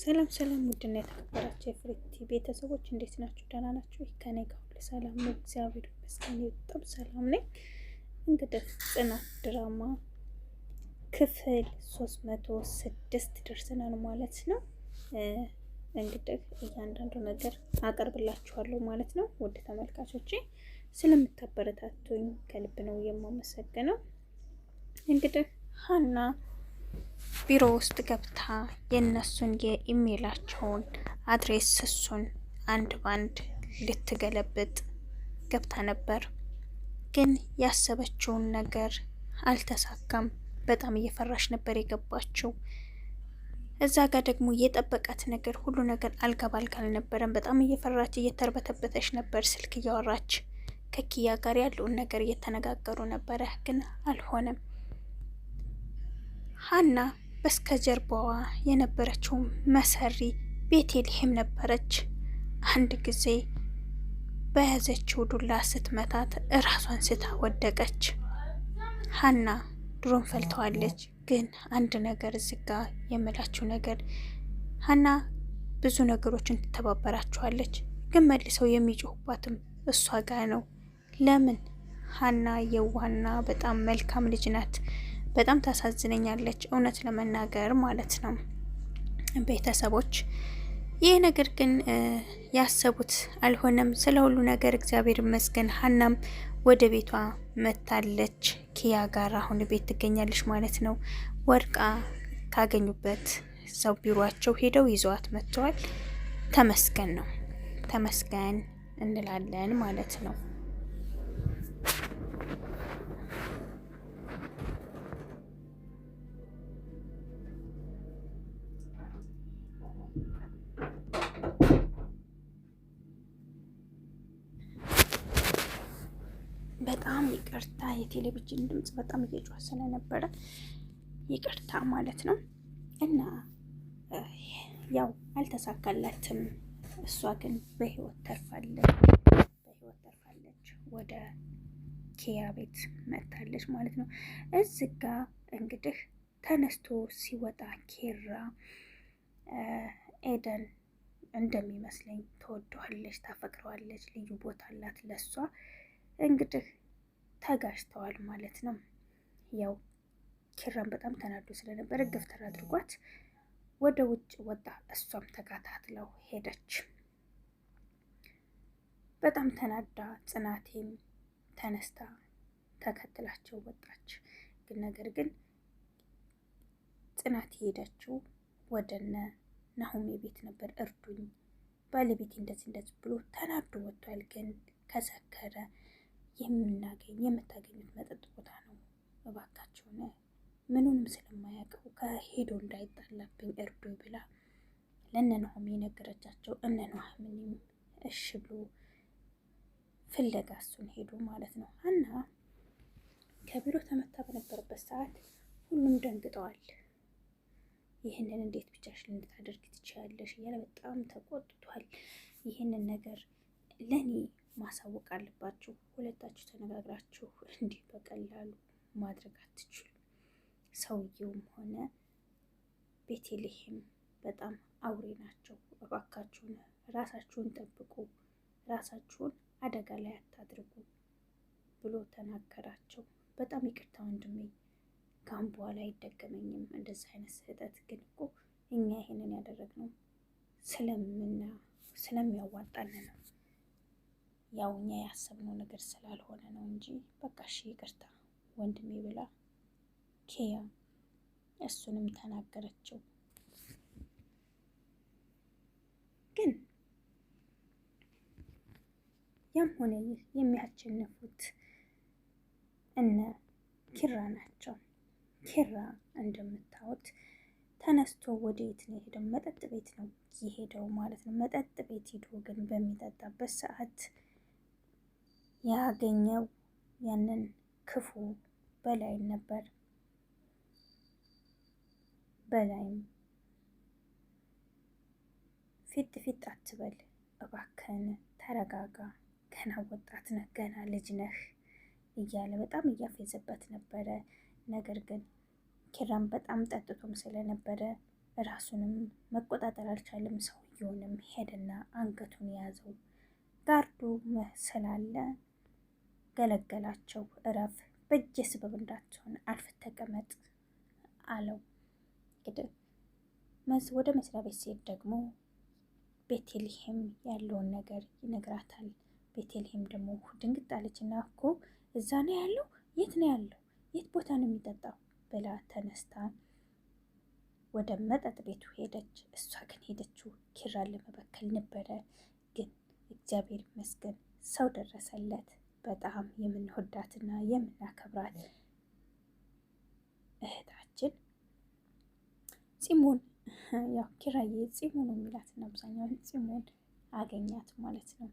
ሰላም ሰላም፣ ውድና የተከበራችሁ የፍሬቲ ቤተሰቦች እንዴት ናችሁ? ደህና ናችሁ? ከኔ ጋር ሁሉ ሰላም ነው፣ እግዚአብሔር ይመስገን በጣም ሰላም ነኝ። እንግዲህ ጽናት ድራማ ክፍል 306 ደርሰናል ማለት ነው። እንግዲህ እያንዳንዱ ነገር አቀርብላችኋለሁ ማለት ነው። ውድ ተመልካቾቼ ስለምታበረታቱኝ ከልብ ነው የማመሰግነው። እንግዲህ ሀና ቢሮ ውስጥ ገብታ የእነሱን የኢሜላቸውን አድሬስ እሱን አንድ ባንድ ልትገለብጥ ገብታ ነበር። ግን ያሰበችውን ነገር አልተሳካም። በጣም እየፈራሽ ነበር የገባችው። እዛ ጋር ደግሞ የጠበቃት ነገር ሁሉ ነገር አልጋ ባልጋ አልነበረም። በጣም እየፈራች እየተርበተበተች ነበር። ስልክ እያወራች ከኪያ ጋር ያለውን ነገር እየተነጋገሩ ነበረ። ግን አልሆነም። ሀና በስተጀርባዋ የነበረችው መሰሪ ቤቴልሄም ነበረች። አንድ ጊዜ በያዘችው ዱላ ስትመታት እራሷን ስታ ወደቀች። ሀና ድሮም ፈልተዋለች። ግን አንድ ነገር ዝጋ የምላችሁ ነገር ሀና ብዙ ነገሮችን ትተባበራችኋለች። ግን መልሰው የሚጮሁባትም እሷ ጋ ነው። ለምን? ሀና የዋህና በጣም መልካም ልጅ ናት። በጣም ታሳዝነኛለች እውነት ለመናገር ማለት ነው። ቤተሰቦች ይህ ነገር ግን ያሰቡት አልሆነም። ስለ ሁሉ ነገር እግዚአብሔር ይመስገን። ሀናም ወደ ቤቷ መታለች። ኪያ ጋር አሁን ቤት ትገኛለች ማለት ነው። ወድቃ ካገኙበት ሰው ቢሯቸው ሄደው ይዘዋት መጥተዋል። ተመስገን ነው፣ ተመስገን እንላለን ማለት ነው። በጣም ይቅርታ፣ የቴሌቪዥን ድምጽ በጣም እየጮኸ ስለነበረ ይቅርታ ማለት ነው። እና ያው አልተሳካላትም። እሷ ግን በህይወት ተርፋለች። ወደ ኪያ ቤት መጥታለች ማለት ነው። እዚህ ጋ እንግዲህ ተነስቶ ሲወጣ ኪራ ኤደን እንደሚመስለኝ ትወደዋለች፣ ታፈቅረዋለች፣ ልዩ ቦታ አላት ለሷ። እንግዲህ ተጋጭተዋል ማለት ነው። ያው ኪራን በጣም ተናዶ ስለነበረ ገፍተር አድርጓት ወደ ውጭ ወጣ። እሷም ተከታትለው ሄደች። በጣም ተናዳ ጽናቴም ተነስታ ተከትላቸው ወጣች። ግን ነገር ግን ጽናት ሄደችው ወደነ ናሆሜ ቤት ነበር። እርዱኝ ባለቤቴ እንደዚህ ብሎ ተናዶ ወጥቷል። ግን ከሰከረ የምታገኙት መጠጥ ቦታ ነው፣ እባካችሁን ምኑንም ስለማያውቀው ከሄዶ እንዳይጣላብኝ እርዱኝ ብላ ለእነ ናሆሜ ነገረቻቸው። እነ ናሆሜም እሺ ብሎ ፍለጋ እሱን ሄዱ ማለት ነው። ሀና ከቢሮ ተመታ በነበረበት ሰዓት ሁሉም ደንግጠዋል። ይህንን እንዴት ብቻሽን ልታደርግ ትችያለሽ እያለ በጣም ተቆጥቷል። ይህንን ነገር ለኔ ማሳወቅ አለባችሁ፣ ሁለታችሁ ተነጋግራችሁ እንዲህ በቀላሉ ማድረግ አትችሉ። ሰውየውም ሆነ ቤቴልሄም በጣም አውሬ ናቸው። እባካችሁን ራሳችሁን ጠብቁ፣ ራሳችሁን አደጋ ላይ አታድርጉ ብሎ ተናገራቸው። በጣም ይቅርታ ወንድሜ፣ ካሁን በኋላ አይደገመኝም እንደዚህ አይነት ስህተት። ግን እኮ እኛ ይሄንን ያደረግነው ስለሚያዋጣን ነው፣ ያው እኛ ያሰብነው ነገር ስላልሆነ ነው እንጂ በቃ እሺ ይቅርታ ወንድሜ ብላ ኪያ እሱንም ተናገረችው። ግን ያም ሆነ ይህ የሚያሸንፉት እነ ኪራ ናቸው። ኪራ እንደምታዩት ተነስቶ ወደ የት ነው የሄደው? መጠጥ ቤት ነው የሄደው ማለት ነው። መጠጥ ቤት ሄዶ ግን በሚጠጣበት ሰዓት ያገኘው ያንን ክፉ በላይን ነበር። በላይም ፊት አትበል እባክህን ተረጋጋ፣ ገና ወጣት ነህ፣ ገና ልጅ ነህ እያለ በጣም እያፌዘበት ነበረ። ነገር ግን ኪራም በጣም ጠጥቶም ስለነበረ ራሱንም መቆጣጠር አልቻለም። ሰውየውንም ሄደና አንገቱን ያዘው። ጋርዱ ስላለ ገለገላቸው። እረፍ፣ በእጄ ስበብ እንዳትሆን አልፈት ተቀመጥ አለው። እንግዲህ ወደ መስሪያ ቤት ሲሄድ ደግሞ ቤተልሔም ያለውን ነገር ይነግራታል። ቤተልሔም ደግሞ ድንግጥ አለች እና እኮ እዛ ነው ያለው? የት ነው ያለው? የት ቦታ ነው የሚጠጣው? ብላ ተነስታ ወደ መጠጥ ቤቱ ሄደች። እሷ ግን ሄደችው ኪራን ለመበከል ነበረ። ግን እግዚአብሔር ይመስገን ሰው ደረሰለት። በጣም የምንወዳትና የምናከብራት እህታችን ፂሙን፣ ያው ኪራዬ ፂሙ ነው የሚላትና አብዛኛውን ፂሙን አገኛት ማለት ነው።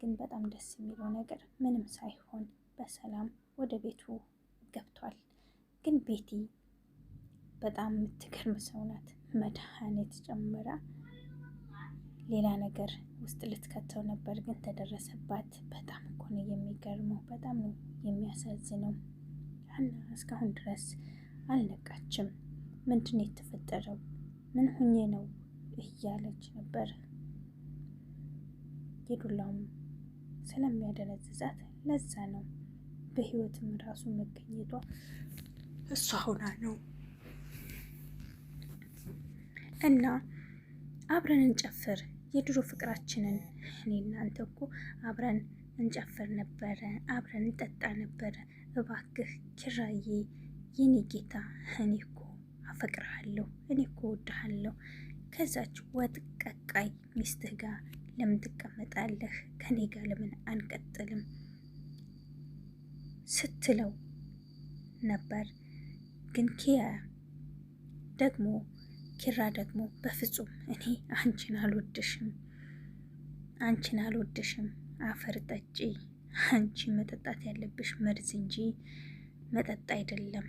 ግን በጣም ደስ የሚለው ነገር ምንም ሳይሆን በሰላም ወደ ቤቱ ገብቷል። ግን ቤቲ በጣም የምትገርም ሰው ናት። መድኃኒት ጨምራ ሌላ ነገር ውስጥ ልትከተው ነበር፣ ግን ተደረሰባት። በጣም እኮ ነው የሚገርመው፣ በጣም ነው የሚያሳዝነው። ሀና እስካሁን ድረስ አልነቃችም። ምንድን ነው የተፈጠረው? ምን ሁኜ ነው እያለች ነበር። የዱላውም ስለሚያደነዝዛት ለዛ ነው በህይወትም ራሱ መገኘቷ እሷ ሆና ነው። እና አብረን እንጨፍር የድሮ ፍቅራችንን፣ እኔ እናንተ እኮ አብረን እንጨፍር ነበረ፣ አብረን እንጠጣ ነበረ። እባክህ ኪራዬ የኔ ጌታ፣ እኔ እኮ አፈቅርሃለሁ፣ እኔ እኮ ወድሃለሁ። ከዛች ወጥ ቀቃይ ሚስትህ ጋር ለምን ትቀመጣለህ? ከኔ ጋር ለምን አንቀጥልም? ስትለው ነበር። ግን ኪራ ደግሞ በፍጹም እኔ አንቺን አልወድሽም፣ አፈር ጠጪ፣ አንቺ መጠጣት ያለብሽ መርዝ እንጂ መጠጥ አይደለም፣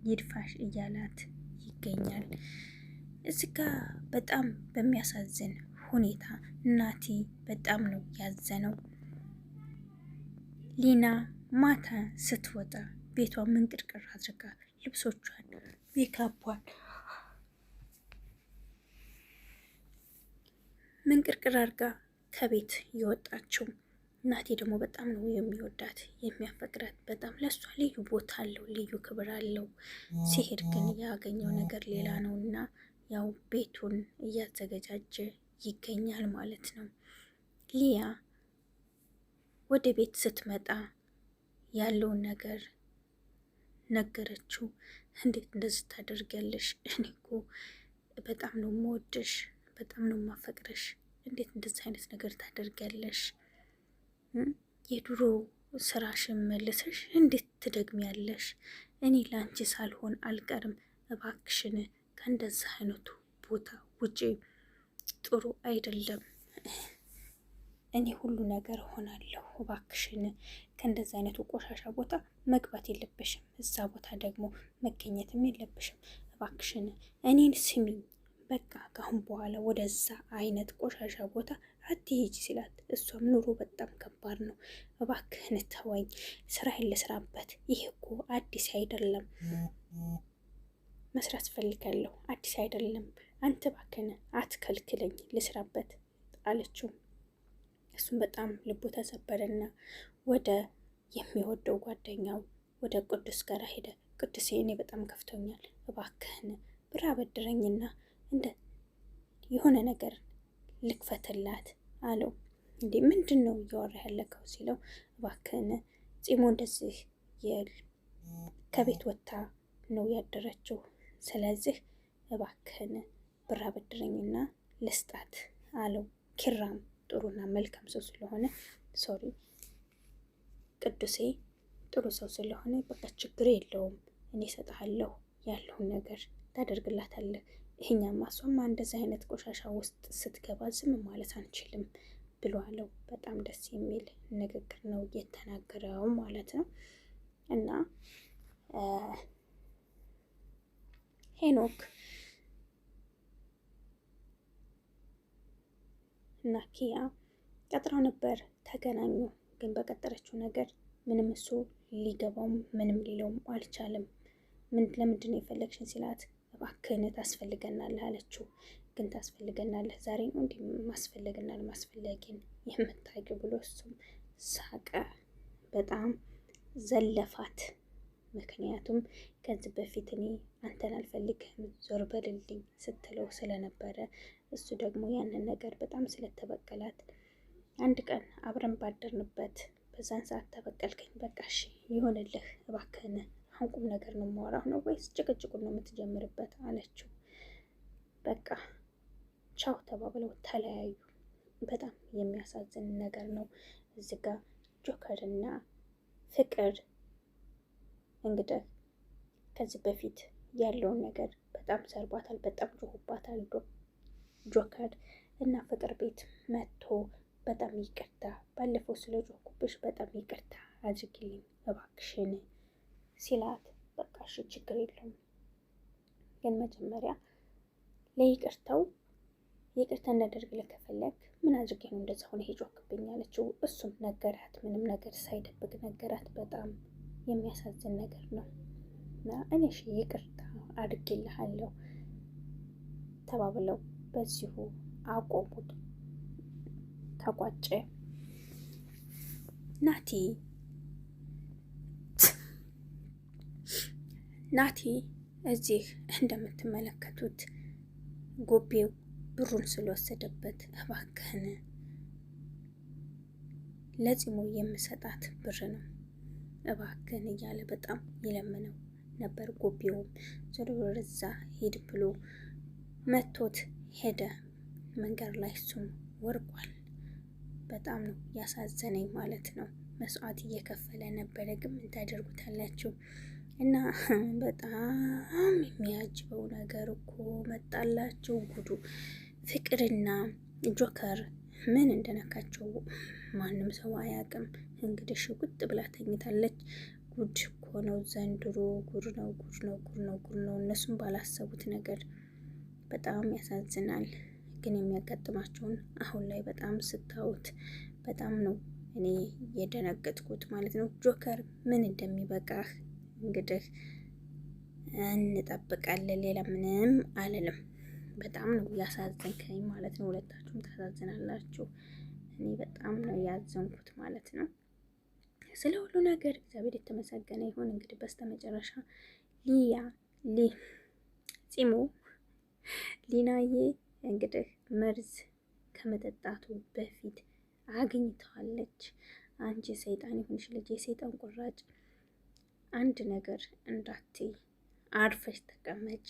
ይድፋሽ እያላት ይገኛል። እዚህ ጋ በጣም በሚያሳዝን ሁኔታ ናቲ በጣም ነው ያዘነው። ሊና ማታ ስትወጣ ቤቷን ምንቅርቅር አድርጋ ልብሶቿን፣ ሜካቧን ምንቅርቅር አድርጋ ከቤት የወጣችው። እናቴ ደግሞ በጣም ነው የሚወዳት የሚያፈቅራት። በጣም ለሷ ልዩ ቦታ አለው፣ ልዩ ክብር አለው። ሲሄድ ግን ያገኘው ነገር ሌላ ነው እና ያው ቤቱን እያዘገጃጀ ይገኛል ማለት ነው። ሊያ ወደ ቤት ስትመጣ ያለውን ነገር ነገረችው። እንዴት እንደዚህ ታደርጊያለሽ? እኔ እኮ በጣም ነው የምወድሽ፣ በጣም ነው የማፈቅርሽ። እንዴት እንደዚህ አይነት ነገር ታደርጊያለሽ? የድሮ ስራሽን መልሰሽ እንዴት ትደግሚያለሽ? እኔ ለአንቺ ሳልሆን አልቀርም። እባክሽን ከእንደዚህ አይነቱ ቦታ ውጪ፣ ጥሩ አይደለም። እኔ ሁሉ ነገር ሆናለሁ። እባክሽን ከእንደዚህ አይነቱ ቆሻሻ ቦታ መግባት የለብሽም። እዛ ቦታ ደግሞ መገኘትም የለብሽም። እባክሽን እኔን ስሚኝ። በቃ ካሁን በኋላ ወደዛ አይነት ቆሻሻ ቦታ አትሄጂ ሲላት፣ እሷም ኑሮ በጣም ከባድ ነው፣ እባክህን ተወኝ፣ ስራዬን ልስራበት። ይሄ እኮ አዲስ አይደለም፣ መስራት ፈልጋለሁ፣ አዲስ አይደለም። አንተ እባክህን አትከልክለኝ፣ ልስራበት አለችው። እሱም በጣም ልቡ ተሰበረና ወደ የሚወደው ጓደኛው ወደ ቅዱስ ጋር ሄደ። ቅዱስ እኔ በጣም ከፍቶኛል፣ እባክህን ብር አበድረኝና እንደ የሆነ ነገር ልክፈትላት አለው። እንዴ ምንድን ነው እያወራ ያለከው ሲለው፣ እባክህን ፂሞ እንደዚህ ከቤት ወጥታ ነው ያደረችው። ስለዚህ እባክህን ብር አበድረኝና ልስጣት አለው። ኪራም ጥሩና መልካም ሰው ስለሆነ ሶሪ ቅዱሴ ጥሩ ሰው ስለሆነ በቃ ችግር የለውም፣ እኔ እሰጥሃለሁ፣ ያለውን ነገር ታደርግላታለህ። ይሄኛማ እሷማ እንደዚህ አይነት ቆሻሻ ውስጥ ስትገባ ዝም ማለት አንችልም ብሎ አለው። በጣም ደስ የሚል ንግግር ነው የተናገረው ማለት ነው። እና ሄኖክ እና ኪያ ቀጥረው ነበር፣ ተገናኙ። ግን በቀጠረችው ነገር ምንም እሱ ሊገባውም ምንም ሊለውም አልቻለም። ለምንድን ነው የፈለግሽን ሲላት፣ እባክህን ታስፈልገናለህ አለችው። ግን ታስፈልገናለህ ዛሬ ነው እንዲህ ማስፈለግናል ማስፈለግን የምታውቂው ብሎ እሱም ሳቀ። በጣም ዘለፋት። ምክንያቱም ከዚህ በፊት እኔ አንተን አልፈልግህም ዞር በልልኝ ስትለው ስለነበረ እሱ ደግሞ ያንን ነገር በጣም ስለተበቀላት አንድ ቀን አብረን ባደርንበት በዛን ሰዓት ተበቀልከኝ። በቃ እሺ ይሆንልህ እባክህን አሁን ቁም ነገር ነው የማወራው ነው ወይስ ጭቅጭቁን ነው የምትጀምርበት አለችው። በቃ ቻው ተባብለው ተለያዩ። በጣም የሚያሳዝን ነገር ነው። እዚህ ጋ ጆከርና ፍቅር እንግዲህ ከዚህ በፊት ያለውን ነገር በጣም ሰርቧታል፣ በጣም ጮሁባታል። ጆከር እና ፍቅር ቤት መጥቶ በጣም ይቅርታ ባለፈው ስለ ጮኩብሽ በጣም ይቅርታ አድርጊልኝ እባክሽን ሲላት፣ በቃ እሺ ችግር የለውም ግን መጀመሪያ ለይቅርታው ይቅርታ እንዳደርግልህ ከፈለግ ምን አድርጌ ነው እንደዛ ሆነ ሄጆክብኝ አለችው። እሱም ነገራት፣ ምንም ነገር ሳይደብቅ ነገራት። በጣም የሚያሳዝን ነገር ነው እና እኔ እሺ ይቅርታ አድርጌልሃለሁ ተባብለው በዚሁ አቆሙት። ተቋጨ። ናቲ እዚህ እንደምትመለከቱት ጎቤው ብሩን ስለወሰደበት እባክህን ለፂሙ የምሰጣት ብር ነው እባክህን እያለ በጣም ይለምነው ነበር። ጎቤውም ዞሮ ወደዛ ሄድ ብሎ መቶት ሄደ። መንገድ ላይ እሱም ወርቋል። በጣም ነው ያሳዘነኝ ማለት ነው። መስዋዕት እየከፈለ ነበረ፣ ግን ምን ታደርጉታላችሁ? እና በጣም የሚያጅበው ነገር እኮ መጣላቸው ጉዱ። ፍቅርና ጆከር ምን እንደነካቸው ማንም ሰው አያውቅም። እንግዲህ ሽጉጥ ብላ ተኝታለች። ጉድ እኮ ነው ዘንድሮ። ጉድ ነው፣ ጉድ ነው፣ ጉድ ነው፣ ጉድ ነው። እነሱም ባላሰቡት ነገር በጣም ያሳዝናል። ግን የሚያጋጥማቸውን አሁን ላይ በጣም ስታዩት በጣም ነው እኔ የደነገጥኩት ማለት ነው። ጆከር ምን እንደሚበቃህ እንግዲህ እንጠብቃለን። ሌላ ምንም አልልም። በጣም ነው ያሳዘንከኝ ማለት ነው። ሁለታችሁም ታሳዝናላችሁ። እኔ በጣም ነው ያዘንኩት ማለት ነው። ስለ ሁሉ ነገር እግዚአብሔር የተመሰገነ ይሁን። እንግዲህ በስተመጨረሻ ፂሙ ሊናዬ እንግዲህ መርዝ ከመጠጣቱ በፊት አግኝተዋለች። አንቺ ሰይጣን ይሁንሽ ልጅ፣ የሰይጣን ቁራጭ፣ አንድ ነገር እንዳትይ አርፈሽ ተቀመጪ።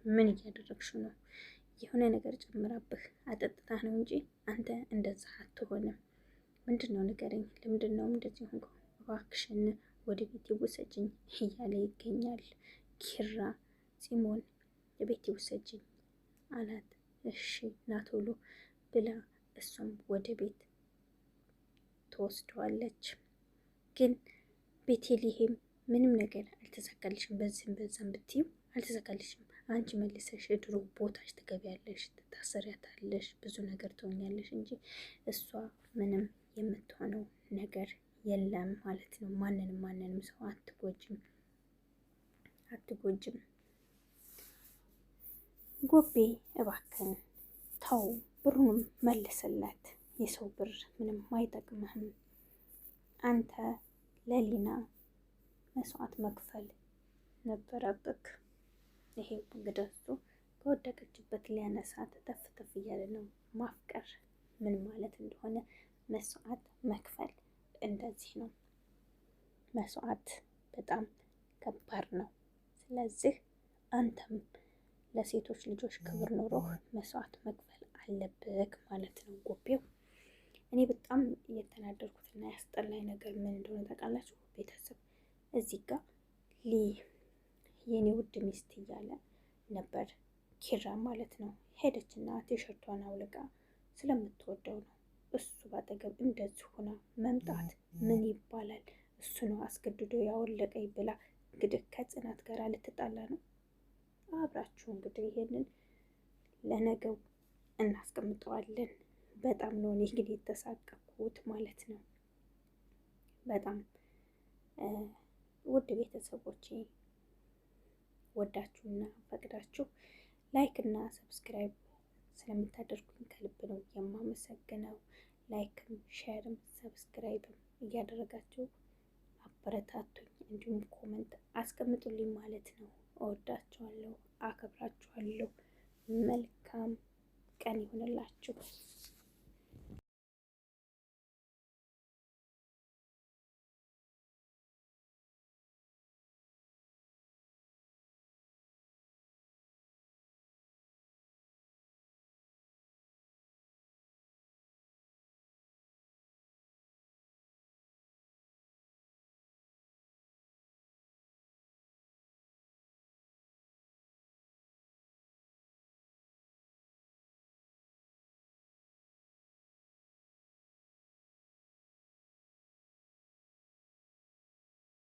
ምን እያደረግሽ ነው? የሆነ ነገር ጨምራብህ አጠጥታ ነው እንጂ አንተ እንደዛ አትሆንም። ምንድን ነው ንገረኝ፣ ለምንድን ነው እንደዚህ ሆንኩ? እባክሽን ወደ ቤት ውሰጅኝ እያለ ይገኛል። ኪራ ፂሞን የቤት ውሰጅኝ አላት። እሺ ና ቶሎ ብላ እሷም ወደ ቤት ትወስደዋለች። ግን ቤቴልሄም ምንም ነገር አልተሳካልሽም፣ በዚህም በዛም ብትዩ አልተሳካልሽም። አንቺ መልሰሽ ድሮ ቦታሽ ትገቢያለሽ፣ ትታሰሪያታለሽ፣ ብዙ ነገር ትሆኛለሽ እንጂ እሷ ምንም የምትሆነው ነገር የለም ማለት ነው። ማንንም ሰው አትጎጅም። ጎቤ እባክን ተው፣ ብሩንም መልስለት። የሰው ብር ምንም አይጠቅምህም። አንተ ለሊና መስዋዕት መክፈል ነበረብክ። ይሄ እንግዲህ እሱ ከወደቀችበት ሊያነሳት ተፍ እያለ ነው። ማፍቀር ምን ማለት እንደሆነ መስዋዕት መክፈል እንደዚህ ነው። መስዋዕት በጣም ከባድ ነው። ስለዚህ አንተም ለሴቶች ልጆች ክብር ኖሮህ መስዋዕት መክፈል አለብክ ማለት ነው ጎቤው። እኔ በጣም እየተናደርኩትና ያስጠላኝ ነገር ምን እንደሆነ ታውቃላችሁ? ቤተሰብ እዚህ ጋር የኔ ውድ ሚስት እያለ ነበር ኪራ ማለት ነው። ሄደችና ቲሸርቷን አውልቃ ስለምትወደው ነው እሱ ባጠገብ እንደዚህ ሆና መምጣት ምን ይባላል? እሱ ነው አስገድዶ ያወለቀኝ ብላ እንግዲህ ከጽናት ጋር ልትጣላ ነው። አብራችሁ እንግዲህ ይሄንን ለነገው እናስቀምጠዋለን። በጣም ነው እኔ እንግዲህ የተሳቀቅኩት ማለት ነው። በጣም ውድ ቤተሰቦቼ ወዳችሁና ፈቅዳችሁ ላይክ እና ሰብስክራይብ ስለምታደርጉኝ ከልብ ነው የማመሰግነው። ላይክም ሼርም ሰብስክራይብም እያደረጋችሁ አበረታቱኝ፣ እንዲሁም ኮመንት አስቀምጡልኝ ማለት ነው። እወዳችኋለሁ፣ አከብራችኋለሁ። መልካም ቀን ይሁንላችሁ።